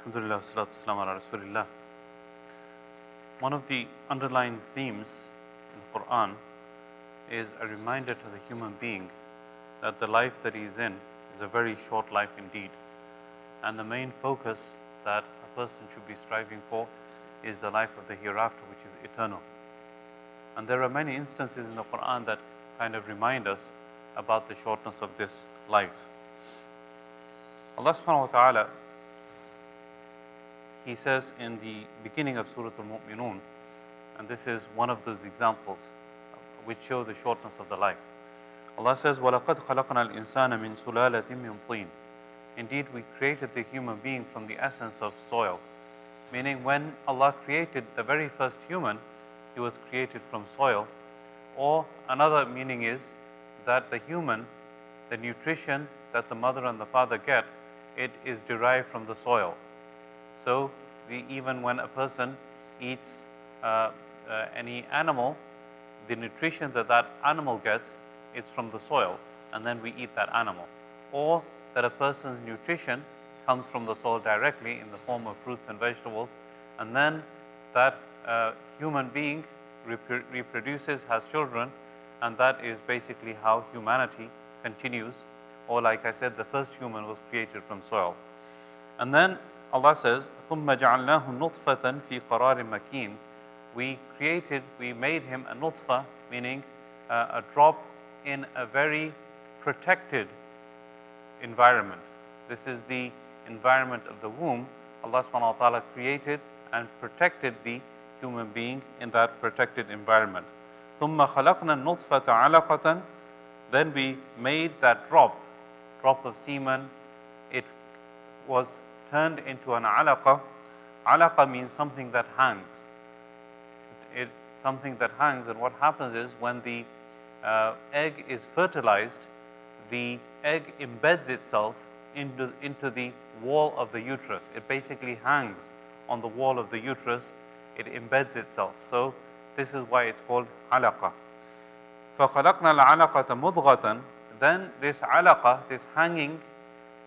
Alhamdulillah, salatu wassalamu ala Rasulillah. One of the underlying themes in the Quran is a reminder to the human being that the life that he is in is a very short life indeed. And the main focus that a person should be striving for is the life of the hereafter, which is eternal. And there are many instances in the Quran that kind of remind us about the shortness of this life. Allah subhanahu wa ta'ala, He says in the beginning of Surah Al-Mu'minun, and this is one of those examples which show the shortness of the life. Allah says, وَلَقَدْ خَلَقْنَا الْإِنسَانَ مِنْ سُلَالَةٍ مِنْ طِينٍ. Indeed, we created the human being from the essence of soil. Meaning, when Allah created the very first human, he was created from soil. Or another meaning is that the human, the nutrition that the mother and the father get, it is derived from the soil. So, even when a person eats any animal, the nutrition that that animal gets is from the soil, and then we eat that animal. Or that a person's nutrition comes from the soil directly in the form of fruits and vegetables, and then that human being reproduces, has children, and that is basically how humanity continues. Or like I said, the first human was created from soil. And then Allah says, ثُمَّ جَعَلْنَاهُ نُطْفَةً فِي قَرَارٍ مَكِينٍ. We made him a nutfa, meaning a drop in a very protected environment. This is the environment of the womb. Allah subhanahu wa ta'ala created and protected the human being in that protected environment. ثُمَّ خَلَقْنَا النُّطْفَةَ عَلَقَةً. Then we made that drop of semen. It was turned into an alaqa. Alaqa means something that hangs. Something that hangs, and what happens is when the egg is fertilized, the egg embeds itself into the wall of the uterus. It basically hangs on the wall of the uterus. It embeds itself. So this is why it's called alaqa. فَخَلَقْنَا الْعَلَقَةَ مُضْغَةً. Then this alaqa, this hanging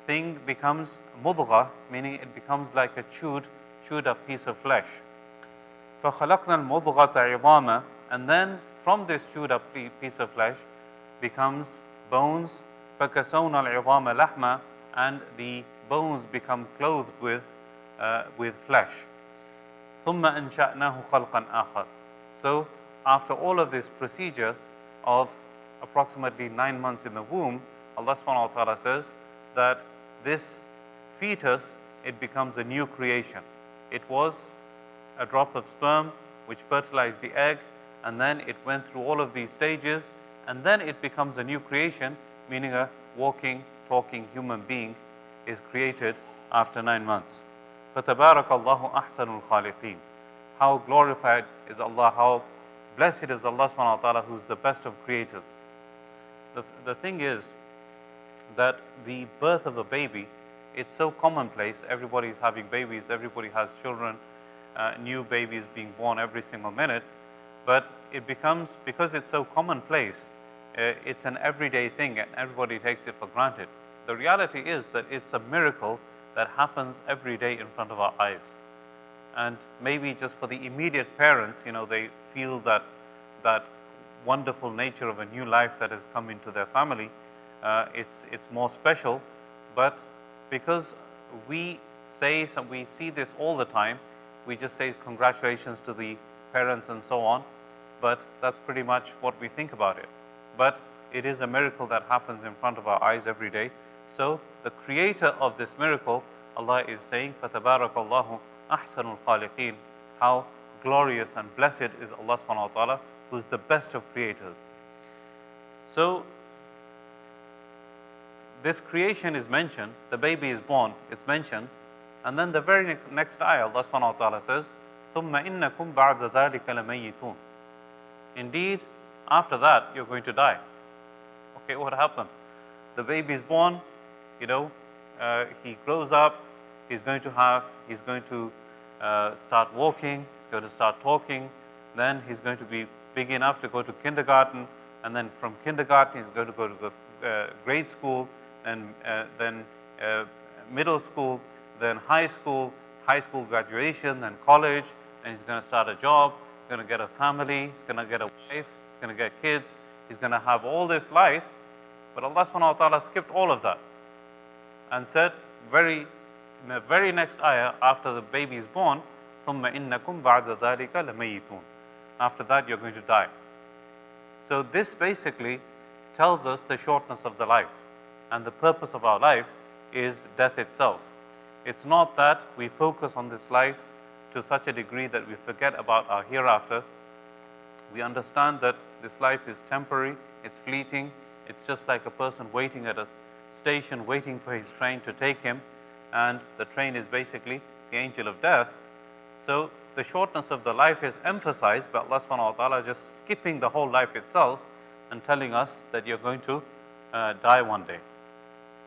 thing, becomes mudgha, meaning it becomes like a chewed up piece of flesh. فَخَلَقْنَا الْمُضْغَةَ عِظَامًا. And then from this chewed up piece of flesh becomes bones. فَكَسَوْنَا الْعِظَامَ لَحْمًا. And the bones become clothed with flesh. ثُمَّ أَنْشَأْنَاهُ خَلْقًا آخَرَ. So after all of this procedure of approximately 9 months in the womb, Allah subhanahu wa ta'ala says that this fetus, it becomes a new creation. It was a drop of sperm which fertilized the egg, and then it went through all of these stages, and then it becomes a new creation, meaning a walking, talking human being is created after 9 months. فَتَبَارَكَ اللَّهُ أَحْسَنُ الْخَالِقِينَ. How glorified is Allah, how blessed is Allah subhanahu wa ta'ala, who is the best of creators. The thing is that the birth of a baby, it's so commonplace. Everybody is having babies, everybody has children, new babies being born every single minute, but it becomes, because it's so commonplace, it's an everyday thing and everybody takes it for granted. The reality is that it's a miracle that happens every day in front of our eyes. And maybe just for the immediate parents, they feel that wonderful nature of a new life that has come into their family, it's more special. But because we see this all the time, we just say congratulations to the parents and so on, but that's pretty much what we think about it. But it is a miracle that happens in front of our eyes every day. So the creator of this miracle, Allah is saying, فَتَبَارَكَ اللَّهُ أَحْسَنُ الْخَالِقِينَ. How glorious and blessed is Allah subhanahu wa ta'ala, who is the best of creators. So this creation is mentioned, the baby is born, it's mentioned, and then the very next ayah, Allah subhanahu wa ta'ala says, ثُمَّ إِنَّكُمْ بَعْدَ ذَلِكَ لَمَيِّتُونَ. Indeed, after that, you're going to die. Okay, what happened? The baby is born, he grows up, he's going to start walking, he's going to start talking, then he's going to be big enough to go to kindergarten, and then from kindergarten he's going to go to grade school, then middle school, then high school graduation, then college, and he's going to start a job, he's going to get a family, he's going to get a wife, he's going to get kids, he's going to have all this life. But Allah subhanahu wa ta'ala skipped all of that and said in the very next ayah, after the baby is born, ثُمَّ إِنَّكُمْ بَعْدَ ذَلِكَ لَمَيِّتُونَ. After that, you're going to die. So this basically tells us the shortness of the life. And the purpose of our life is death itself. It's not that we focus on this life to such a degree that we forget about our hereafter. We understand that this life is temporary, it's fleeting. It's just like a person waiting at a station, waiting for his train to take him, and the train is basically the angel of death. So the shortness of the life is emphasized by Allah subhanahu wa ta'ala, just skipping the whole life itself and telling us that you're going to die one day.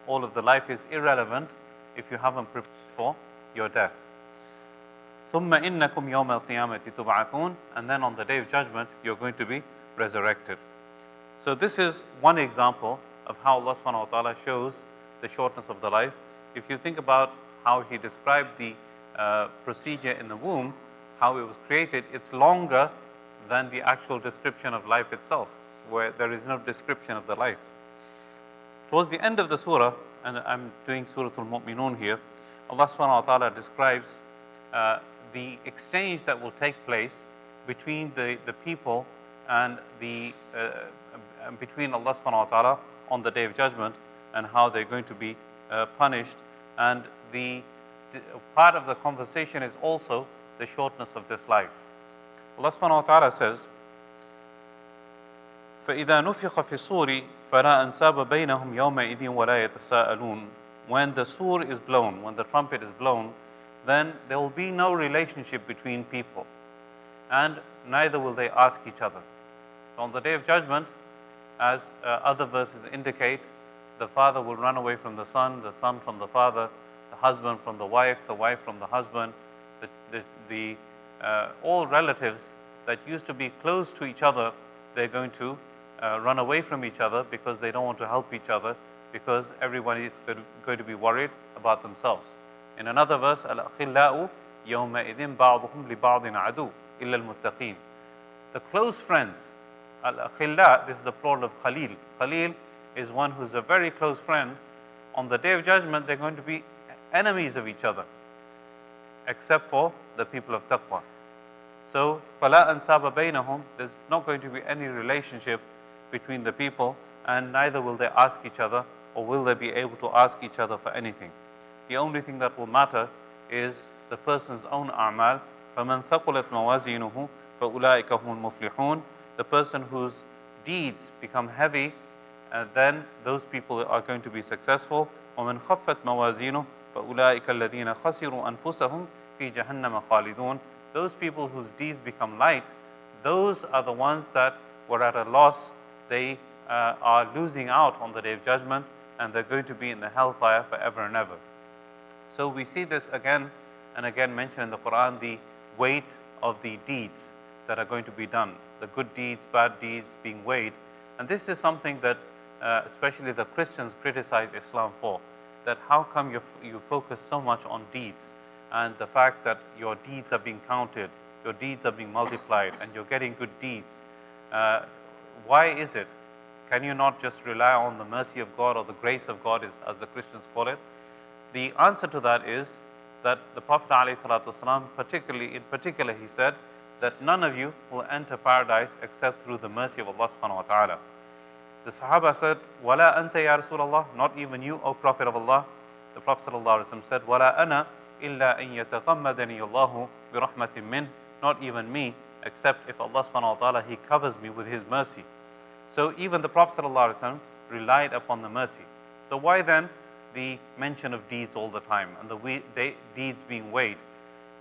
All of the life is irrelevant if you haven't prepared for your death. ثُمَّ إِنَّكُمْ يَوْمَ الْقِيَامَةِ تُبْعَثُونَ. And then on the day of judgment, you're going to be resurrected. So this is one example of how Allah subhanahu wa ta'ala shows the shortness of the life. If you think about how He described the procedure in the womb, how it was created, it's longer than the actual description of life itself, where there is no description of the life. Towards the end of the surah, and I'm doing Surah Al-Mu'minun here, Allah subhanahu wa ta'ala describes the exchange that will take place between the people and between Allah subhanahu wa ta'ala on the day of judgment, and how they're going to be punished. And the part of the conversation is also the shortness of this life. Allah subhanahu wa ta'ala says, فَإِذَا نُفِخَ فِي الصُّورِ فَلَا أَنْسَابَ بَيْنَهُمْ يَوْمَئِذٍ وَلَا يَتَسَاءَلُونَ. When the sur is blown, when the trumpet is blown, then there will be no relationship between people, and neither will they ask each other. So on the day of judgment, as other verses indicate, the father will run away from the son from the father, the husband from the wife from the husband, all relatives that used to be close to each other, they're going to run away from each other because they don't want to help each other, because everyone is going to be worried about themselves. In another verse, الْأَخِلَّاءُ يَوْمَئِذٍ بَعْضُهُمْ لِبَعْضٍ عَدُوٌّ إِلَّا الْمُتَّقِينَ. The close friends, al-akhilla, this is the plural of Khalil. Khalil is one who's a very close friend. On the day of judgment, they're going to be enemies of each other, except for the people of taqwa. So, فَلَا أَنْسَابَ بَيْنَهُمْ, there's not going to be any relationship between the people, and neither will they ask each other, or will they be able to ask each other for anything. The only thing that will matter is the person's own a'mal. فَمَنْ ثَقُلَتْ مَوَازِينُهُ فَأُولَٰئِكَ هُمُ الْمُفْلِحُونَ. The person whose deeds become heavy, then those people are going to be successful. وَمَنْ خَفَّتْ مَوَازِينُهُ فَأُولَٰئِكَ الَّذِينَ خَسِرُوا أَنفُسَهُمْ فِي جَهَنَّمَ خَالِدُونَ. Those people whose deeds become light, those are the ones that were at a loss. They are losing out on the day of judgment, and they're going to be in the hellfire forever and ever. So we see this again and again mentioned in the Quran, the weight of the deeds that are going to be done, the good deeds, bad deeds being weighed. And this is something that especially the Christians criticize Islam for, that how come you focus so much on deeds, and the fact that your deeds are being counted, your deeds are being multiplied, and you're getting good deeds. Why is it? Can you not just rely on the mercy of God, or the grace of God, as the Christians call it? The answer to that is that the Prophet ﷺ, in particular, he said that none of you will enter paradise except through the mercy of Allah subhanahu wa ta'ala. The Sahaba said, وَلَا أَنْتَ يَا رَسُولَ اللَّهِ, not even you, O Prophet of Allah. The Prophet ﷺ said, وَلَا أَنَا إِلَّا أَنْ يَتَغَمَّدَنِي اللَّهُ بِرَحْمَةٍ مِّنْهِ, not even me, except if Allah subhanahu wa ta'ala, He covers me with His mercy. So even the Prophet ﷺ relied upon the mercy. So why then the mention of deeds all the time, and the deeds being weighed?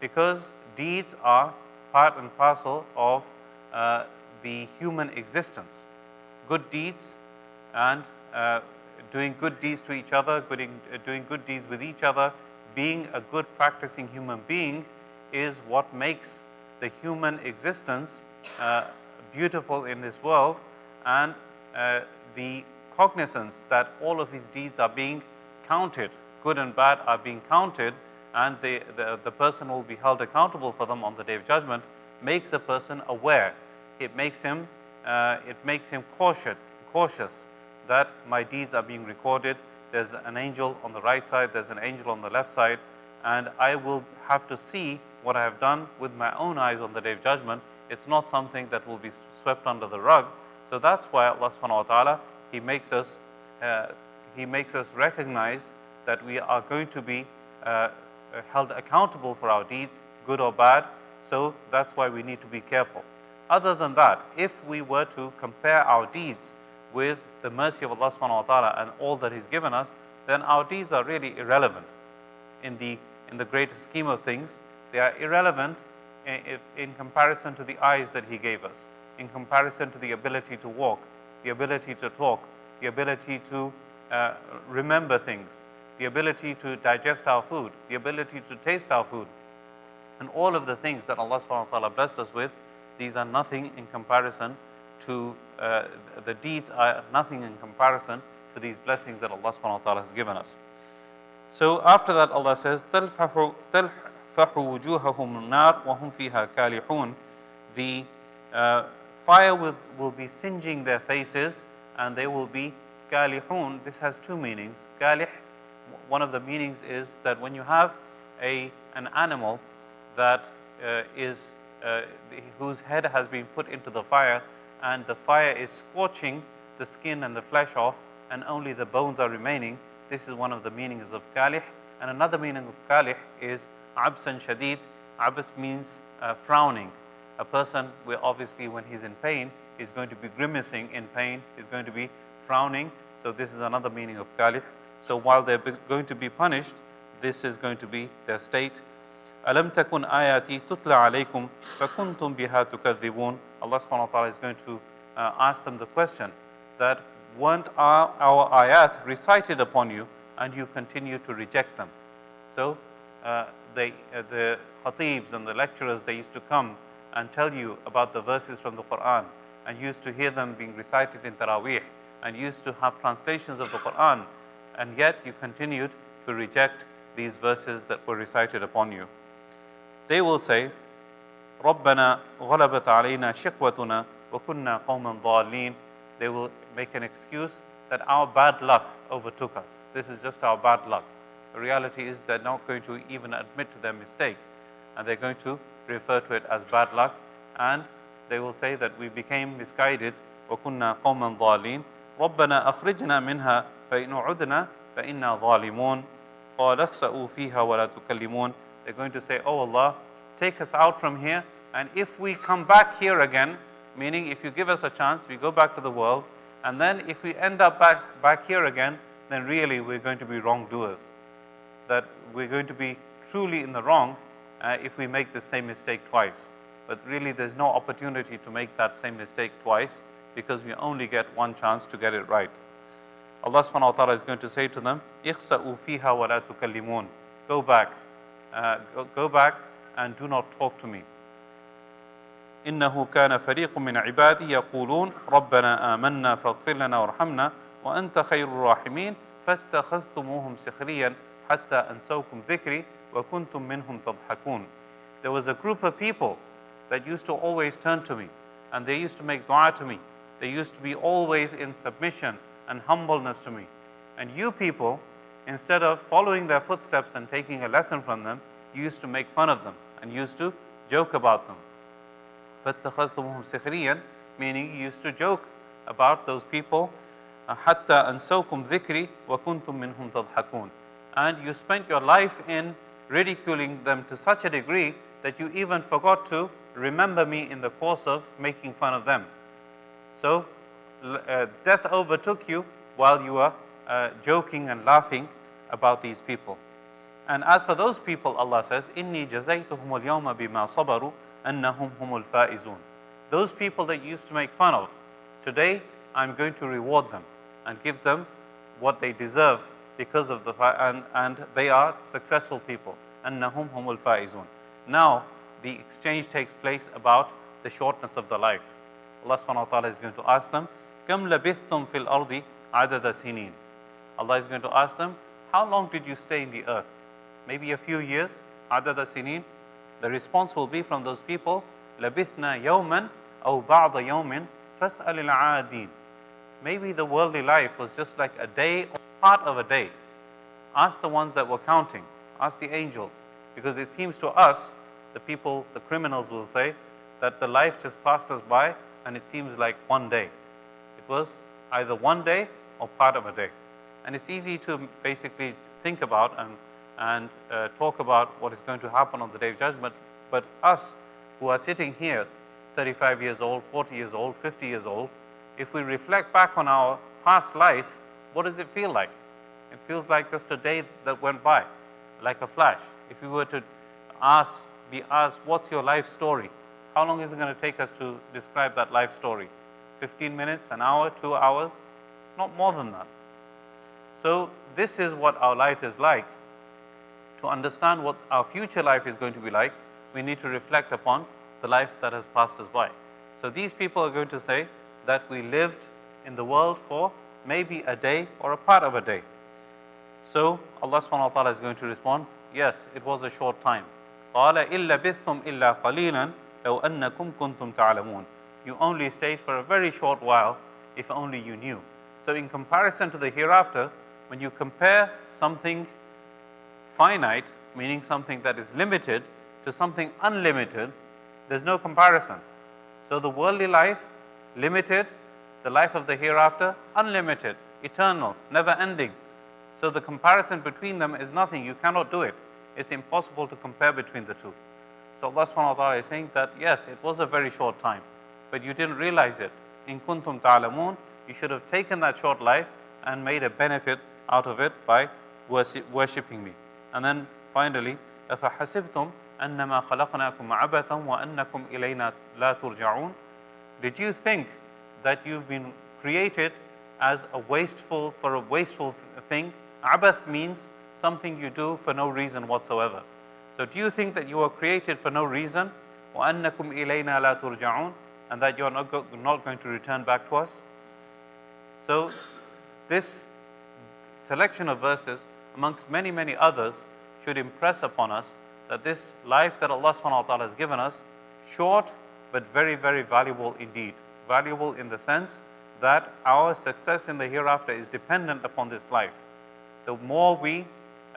Because deeds are part and parcel of the human existence. Good deeds and doing good deeds to each other, doing good deeds with each other, being a good practicing human being is what makes the human existence beautiful in this world. And the cognizance that all of his deeds are being counted, good and bad are being counted, and the person will be held accountable for them on the Day of Judgment, makes a person aware. It makes him cautious that my deeds are being recorded. There's an angel on the right side, there's an angel on the left side, and I will have to see what I have done with my own eyes on the Day of Judgment. It's not something that will be swept under the rug. So that's why Allah subhanahu wa ta'ala, He makes us recognize that we are going to be held accountable for our deeds, good or bad. So that's why we need to be careful. Other than that, if we were to compare our deeds with the mercy of Allah subhanahu wa ta'ala and all that He's given us, then our deeds are really irrelevant in the greater scheme of things. They are irrelevant in comparison to the eyes that He gave us, in comparison to the ability to walk, the ability to talk, the ability to remember things, the ability to digest our food, the ability to taste our food, and all of the things that Allah subhanahu wa ta'ala blessed us with. These are nothing in comparison to the deeds are nothing in comparison to these blessings that Allah subhanahu wa ta'ala has given us. So after that, Allah says, تَلْفَحُ وُجُوهَهُمُ النَّارُ وَهُمْ فِيهَا كَالِحُونَ. The fire will be singeing their faces, and they will be kalihun. This has two meanings. Kalih, one of the meanings is that when you have an animal that whose head has been put into the fire, and the fire is scorching the skin and the flesh off, and only the bones are remaining. This is one of the meanings of kalih. And another meaning of kalih is absan shadid. Abs means frowning. A person, obviously when he's in pain, is going to be grimacing in pain, is going to be frowning. So this is another meaning of kalih. So while they're going to be punished, this is going to be their state. أَلَمْ تَكُنْ آيَاتِي تُتْلَى عَلَيْكُمْ فَكُنْتُمْ بِهَا تُكَذِّبُونَ. Allah subhanahu wa ta'ala is going to ask them the question that weren't our ayat recited upon you and you continue to reject them. So the khatibs and the lecturers, they used to come and tell you about the verses from the Quran, and used to hear them being recited in Taraweeh, and used to have translations of the Quran, and yet you continued to reject these verses that were recited upon you. They will say, رَبَّنَا غَلَبَتْ عَلَيْنَا شِقْوَتُنَا وَكُنَّا قَوْمًا ضَالِّينَ. They will make an excuse that our bad luck overtook us. This is just our bad luck. The reality is they're not going to even admit to their mistake, and they're going to refer to it as bad luck, and they will say that we became misguided. وَكُنَّا قَوْمًا ضَالِّينَ رَبَّنَا أَخْرِجْنَا مِنْهَا فَإِنْ عُدْنَا فَإِنَّا ظَالِمُونَ قَالَ اخْسَئُوا فِيهَا وَلَا تُكَلِّمُونَ. They're going to say, oh Allah, take us out from here, and if we come back here again, meaning if you give us a chance, we go back to the world, and then if we end up back here again, then really we're going to be wrongdoers. That we're going to be truly in the wrong if we make the same mistake twice. But really there's no opportunity to make that same mistake twice, because we only get one chance to get it right. Allah subhanahu wa ta'ala is going to say to them, اخسأوا فيها ولا تكلمون. Go back and do not talk to me. إنه كان فريق من عبادي يقولون ربنا آمنا فاغفر لنا وارحمنا وأنت خير الراحمين فاتخذتموهم سخريا حتى أنسوكم ذكري وكنتم منهم تضحكون. There was a group of people that used to always turn to me, and they used to make dua to me. They used to be always in submission and humbleness to me. And you people, instead of following their footsteps and taking a lesson from them, you used to make fun of them and used to joke about them. فَاتَّخَذْتُمُهُمْ سِخْرِيًّا, meaning you used to joke about those people. حَتَّى أَنْسَوْكُمْ ذِكْرِي وَكُنْتُمْ مِنْهُمْ تَضْحَكُونَ. And you spent your life in ridiculing them to such a degree that you even forgot to remember me in the course of making fun of them. So death overtook you while you were joking and laughing about these people. And as for those people, Allah says, إِنِّي جَزَيْتُهُمُ الْيَوْمَ بِمَا صَبَرُوا أَنَّهُمْ هُمُ الْفَائِزُونَ. Those people that you used to make fun of, today I'm going to reward them and give them what they deserve because of the and they are successful people. أَنَّهُمْ هُمُ الْفَائِزُونَ. Now the exchange takes place about the shortness of the life. Allah subhanahu wa ta'ala is going to ask them, كَمْ لَبِثْتُمْ فِي الْأَرْضِ عدد سنين. Allah is going to ask them, how long did you stay in the earth? Maybe a few years, عدد سنين. The response will be from those people, لبثنا يوما أو بعض يوم فاسأل العادين. Maybe the worldly life was just like a day or part of a day. Ask the ones that were counting, ask the angels, because it seems to us, the people, the criminals will say, that the life just passed us by and it seems like one day. It was either one day or part of a day. And it's easy to basically think about and talk about what is going to happen on the Day of Judgment, but us who are sitting here, 35 years old, 40 years old, 50 years old, if we reflect back on our past life, what does it feel like? It feels like just a day that went by, like a flash. If we were to be asked, what's your life story? How long is it going to take us to describe that life story? 15 minutes, an hour, 2 hours? Not more than that. So this is what our life is like. To understand what our future life is going to be like, we need to reflect upon the life that has passed us by. So these people are going to say that we lived in the world for maybe a day or a part of a day. So Allah subhanahu wa ta'ala is going to respond, yes, it was a short time. قَالَ إِلَّا بِثْتُمْ إِلَّا قَلِيلًا لَوْ أَنَّكُمْ كُنْتُمْ تَعْلَمُونَ. You only stayed for a very short while, if only you knew. So in comparison to the hereafter, when you compare something finite, meaning something that is limited, to something unlimited, there's no comparison. So the worldly life, limited, the life of the hereafter, unlimited, eternal, never ending. So the comparison between them is nothing. You cannot do it. It's impossible to compare between the two. So Allah subhanahu wa ta'ala is saying that yes, it was a very short time, but you didn't realize it. In kuntum ta'lamun, you should have taken that short life and made a benefit out of it by worshipping me. And then finally, أَفَحَسِبْتُمْ أَنَّمَا خَلَقْنَاكُمْ عَبَثًا وَأَنَّكُمْ إِلَيْنَا لَا تُرْجَعُونَ. Did you think that you've been created as a wasteful thing? Abath means something you do for no reason whatsoever. So do you think that you were created for no reason? وَأَنَّكُمْ إِلَيْنَا لَا تُرْجَعُونَ. And that you are not going to return back to us? So this selection of verses, amongst many, many others, should impress upon us that this life that Allah subhanahu wa ta'ala has given us, short but very, very valuable indeed. Valuable in the sense that our success in the hereafter is dependent upon this life. The more we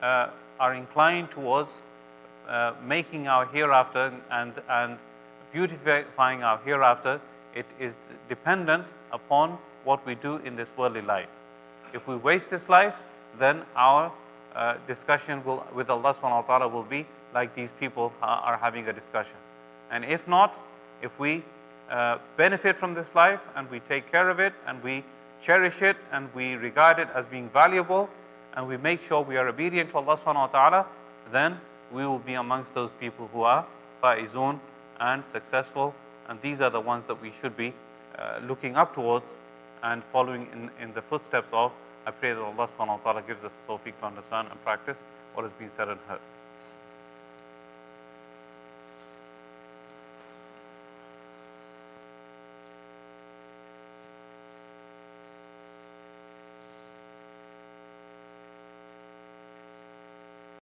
are inclined towards making our hereafter and beautifying our hereafter, it is dependent upon what we do in this worldly life. If we waste this life, then our discussion with Allah subhanahu wa ta'ala will be like these people are having a discussion. And if not, if we benefit from this life and we take care of it and we cherish it and we regard it as being valuable and we make sure we are obedient to Allah subhanahu wa ta'ala, then we will be amongst those people who are faizun and successful, and these are the ones that we should be looking up towards and following in the footsteps of. I pray that Allah subhanahu wa ta'ala gives us tawfiq to understand and practice what has been said and heard.